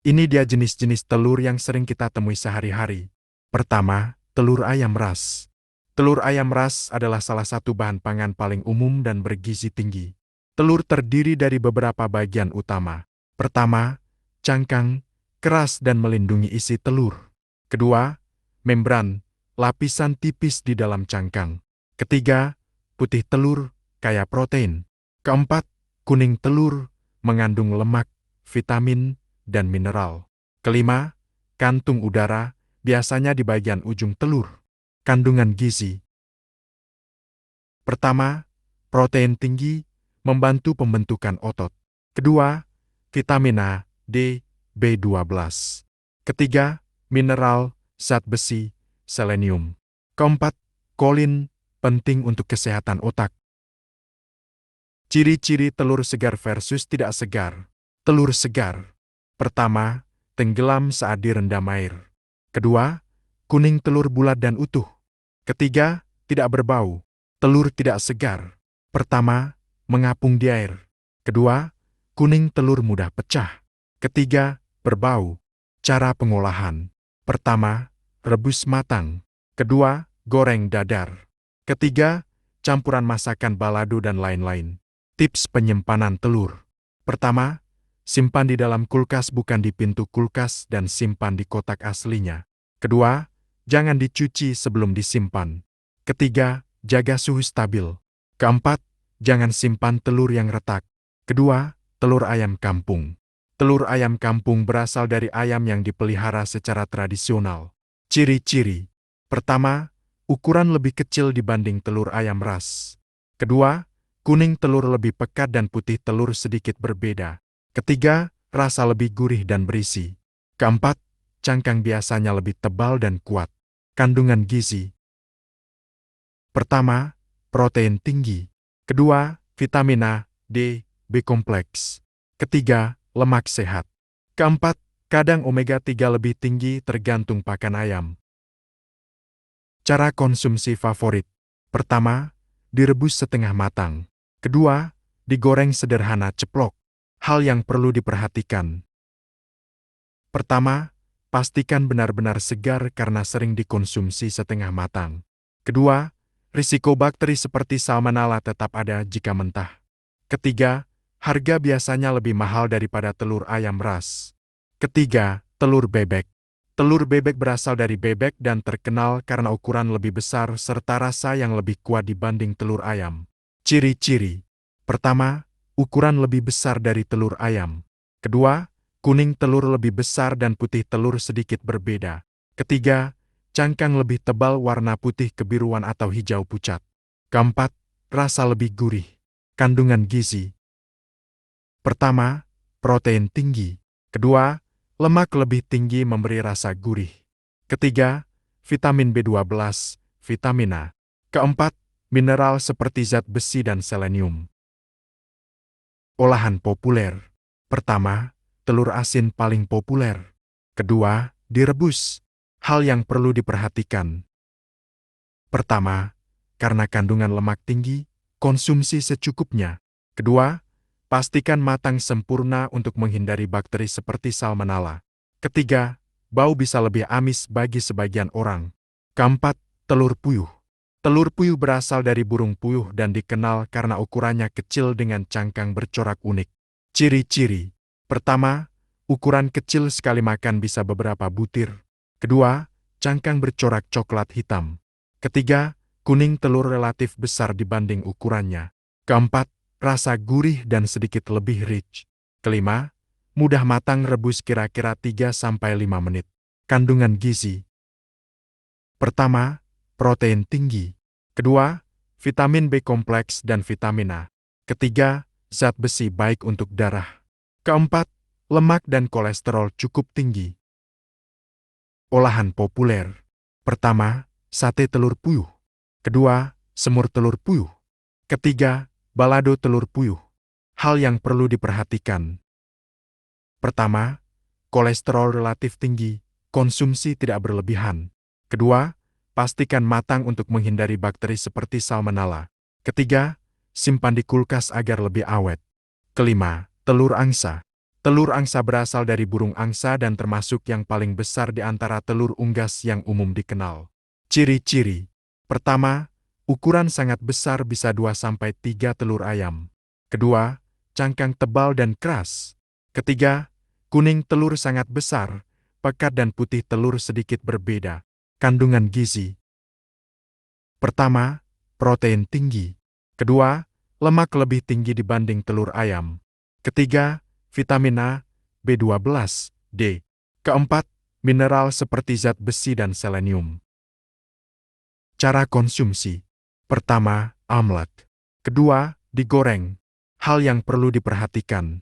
Ini dia jenis-jenis telur yang sering kita temui sehari-hari. Pertama, telur ayam ras. Telur ayam ras adalah salah satu bahan pangan paling umum dan bergizi tinggi. Telur terdiri dari beberapa bagian utama. Pertama, cangkang, keras dan melindungi isi telur. Kedua, membran, lapisan tipis di dalam cangkang. Ketiga, putih telur, kaya protein. Keempat, kuning telur, mengandung lemak, vitamin, dan mineral. Kelima, kantung udara, biasanya di bagian ujung telur. Kandungan gizi. Pertama, protein tinggi, membantu pembentukan otot. Kedua, vitamin A, D, B12. Ketiga, mineral, zat besi, selenium. Keempat, kolin, penting untuk kesehatan otak. Ciri-ciri telur segar versus tidak segar. Telur segar. Pertama, tenggelam saat direndam air. Kedua, kuning telur bulat dan utuh. Ketiga, tidak berbau. Telur tidak segar. Pertama, mengapung di air. Kedua, kuning telur mudah pecah. Ketiga, berbau. Cara pengolahan. Pertama, rebus matang. Kedua, goreng dadar. Ketiga, campuran masakan balado dan lain-lain. Tips penyimpanan telur. Pertama, simpan di dalam kulkas bukan di pintu kulkas dan simpan di kotak aslinya. Kedua, jangan dicuci sebelum disimpan. Ketiga, jaga suhu stabil. Keempat, jangan simpan telur yang retak. Kedua, telur ayam kampung. Telur ayam kampung berasal dari ayam yang dipelihara secara tradisional. Ciri-ciri. Pertama, ukuran lebih kecil dibanding telur ayam ras. Kedua, kuning telur lebih pekat dan putih telur sedikit berbeda. Ketiga, rasa lebih gurih dan berisi. Keempat, cangkang biasanya lebih tebal dan kuat. Kandungan gizi. Pertama, protein tinggi. Kedua, vitamin A, D, B kompleks. Ketiga, lemak sehat. Keempat, kadang omega-3 lebih tinggi tergantung pakan ayam. Cara konsumsi favorit. Pertama, direbus setengah matang. Kedua, digoreng sederhana ceplok. Hal yang perlu diperhatikan. Pertama, pastikan benar-benar segar karena sering dikonsumsi setengah matang. Kedua, risiko bakteri seperti salmonella tetap ada jika mentah. Ketiga, harga biasanya lebih mahal daripada telur ayam ras. Ketiga, telur bebek. Telur bebek berasal dari bebek dan terkenal karena ukuran lebih besar serta rasa yang lebih kuat dibanding telur ayam. Ciri-ciri. Pertama, ukuran lebih besar dari telur ayam. Kedua, kuning telur lebih besar dan putih telur sedikit berbeda. Ketiga, cangkang lebih tebal warna putih kebiruan atau hijau pucat. Keempat, rasa lebih gurih. Kandungan gizi. Pertama, protein tinggi. Kedua, lemak lebih tinggi memberi rasa gurih. Ketiga, vitamin B12, vitamin A. Keempat, mineral seperti zat besi dan selenium. Olahan populer. Pertama, telur asin paling populer. Kedua, direbus. Hal yang perlu diperhatikan. Pertama, karena kandungan lemak tinggi, konsumsi secukupnya. Kedua, pastikan matang sempurna untuk menghindari bakteri seperti salmonella. Ketiga, bau bisa lebih amis bagi sebagian orang. Keempat, telur puyuh. Telur puyuh berasal dari burung puyuh dan dikenal karena ukurannya kecil dengan cangkang bercorak unik. Ciri-ciri. Pertama, ukuran kecil sekali makan bisa beberapa butir. Kedua, cangkang bercorak coklat hitam. Ketiga, kuning telur relatif besar dibanding ukurannya. Keempat, rasa gurih dan sedikit lebih rich. Kelima, mudah matang rebus kira-kira 3-5 menit. Kandungan gizi. Pertama, protein tinggi. Kedua, vitamin B kompleks dan vitamin A. Ketiga, zat besi baik untuk darah. Keempat, lemak dan kolesterol cukup tinggi. Olahan populer. Pertama, sate telur puyuh. Kedua, semur telur puyuh. Ketiga, balado telur puyuh. Hal yang perlu diperhatikan. Pertama, kolesterol relatif tinggi, konsumsi tidak berlebihan. Kedua, pastikan matang untuk menghindari bakteri seperti salmonella. Ketiga, simpan di kulkas agar lebih awet. Kelima, telur angsa. Telur angsa berasal dari burung angsa dan termasuk yang paling besar di antara telur unggas yang umum dikenal. Ciri-ciri. Pertama, ukuran sangat besar bisa 2-3 telur ayam. Kedua, cangkang tebal dan keras. Ketiga, kuning telur sangat besar, pekat dan putih telur sedikit berbeda. Kandungan gizi. Pertama, protein tinggi. Kedua, lemak lebih tinggi dibanding telur ayam. Ketiga, vitamin A, B12, D. Keempat, mineral seperti zat besi dan selenium. Cara konsumsi. Pertama, omelet. Kedua, digoreng. Hal yang perlu diperhatikan.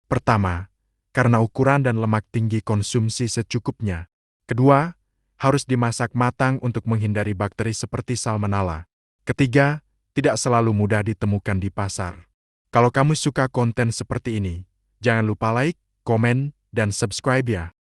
Pertama, karena ukuran dan lemak tinggi konsumsi secukupnya. Kedua, harus dimasak matang untuk menghindari bakteri seperti salmonella. Ketiga, tidak selalu mudah ditemukan di pasar. Kalau kamu suka konten seperti ini, jangan lupa like, komen, dan subscribe ya.